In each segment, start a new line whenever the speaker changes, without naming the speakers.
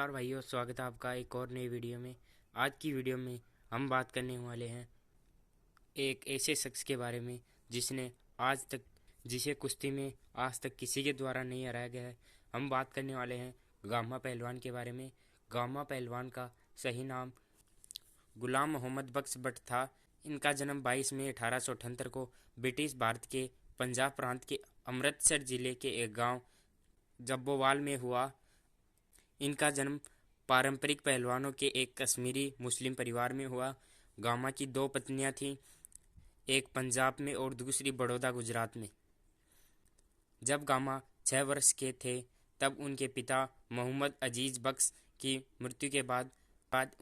नमस्कार भाइयों, स्वागत है आपका एक और नई वीडियो में। आज की वीडियो में हम बात करने वाले हैं एक ऐसे शख्स के बारे में जिसे कुश्ती में आज तक किसी के द्वारा नहीं हराया गया है। हम बात करने वाले हैं गामा पहलवान के बारे में। गामा पहलवान का सही नाम गुलाम मोहम्मद बख्श भट्ट था। इनका जन्म 22 मई 1878 को ब्रिटिश भारत के पंजाब प्रांत के अमृतसर जिले के एक गांव जब्बोवाल में हुआ। इनका जन्म पारंपरिक पहलवानों के एक कश्मीरी मुस्लिम परिवार में हुआ। गामा की दो पत्नियां थीं, एक पंजाब में और दूसरी बड़ौदा गुजरात में। जब गामा 6 वर्ष के थे तब उनके पिता मोहम्मद अजीज बख्श की मृत्यु के बाद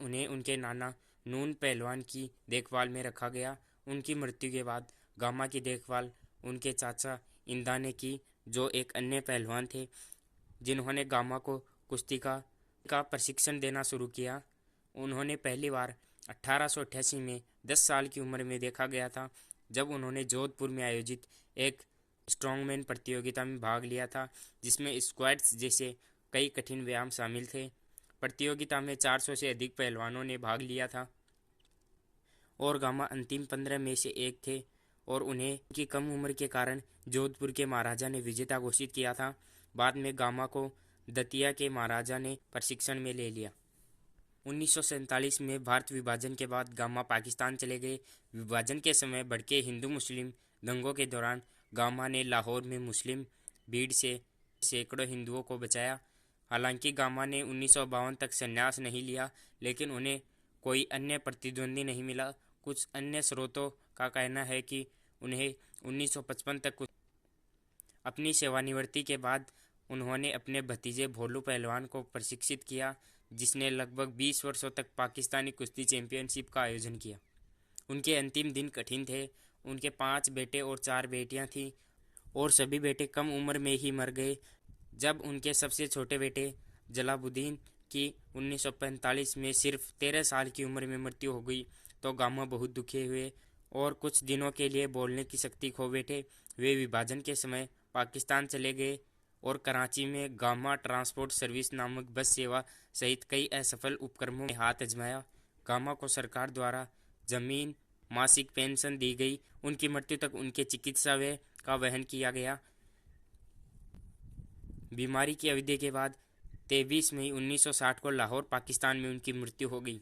उन्हें उनके नाना नून पहलवान की देखभाल में रखा गया। उनकी मृत्यु के बाद गामा की देखभाल उनके चाचा इंदा ने की, जो एक अन्य पहलवान थे जिन्होंने गामा को कुश्ती का प्रशिक्षण देना शुरू किया। उन्होंने पहली बार 1888 में 10 साल की उम्र में देखा गया था, जब उन्होंने जोधपुर में आयोजित एक स्ट्रॉन्गमैन प्रतियोगिता में भाग लिया था, जिसमें स्क्वैट्स जैसे कई कठिन व्यायाम शामिल थे। प्रतियोगिता में 400 से अधिक पहलवानों ने भाग लिया था और गामा अंतिम 15 में से एक थे, और उन्हें की कम उम्र के कारण जोधपुर के महाराजा ने विजेता घोषित किया था। बाद में गामा को दतिया के महाराजा ने प्रशिक्षण में ले लिया। 1947 में भारत विभाजन के बाद गामा पाकिस्तान चले गए। विभाजन के समय भड़के हिंदू मुस्लिम दंगों के दौरान गामा ने लाहौर में मुस्लिम भीड़ से सैकड़ों हिंदुओं को बचाया। हालांकि गामा ने 1952 तक संन्यास नहीं लिया, लेकिन उन्हें कोई अन्य प्रतिद्वंदी नहीं मिला। कुछ अन्य स्रोतों का कहना है कि उन्हें 1955 तक अपनी सेवानिवृत्ति के बाद उन्होंने अपने भतीजे भोलू पहलवान को प्रशिक्षित किया, जिसने लगभग 20 वर्षों तक पाकिस्तानी कुश्ती चैंपियनशिप का आयोजन किया। उनके अंतिम दिन कठिन थे। उनके 5 बेटे और 4 बेटियां थीं, और सभी बेटे कम उम्र में ही मर गए। जब उनके सबसे छोटे बेटे जलालुद्दीन की 1945 में सिर्फ 13 साल की उम्र में मृत्यु हो गई, तो गामा बहुत दुखी हुए और कुछ दिनों के लिए बोलने की शक्ति खो बैठे। वे विभाजन के समय पाकिस्तान चले गए और कराची में गामा ट्रांसपोर्ट सर्विस नामक बस सेवा सहित कई असफल उपक्रमों में हाथ आजमाया। गामा को सरकार द्वारा जमीन, मासिक पेंशन दी गई। उनकी मृत्यु तक उनके चिकित्सा व्यय का वहन किया गया। बीमारी की अवधि के बाद 23 मई 1960 को लाहौर पाकिस्तान में उनकी मृत्यु हो गई।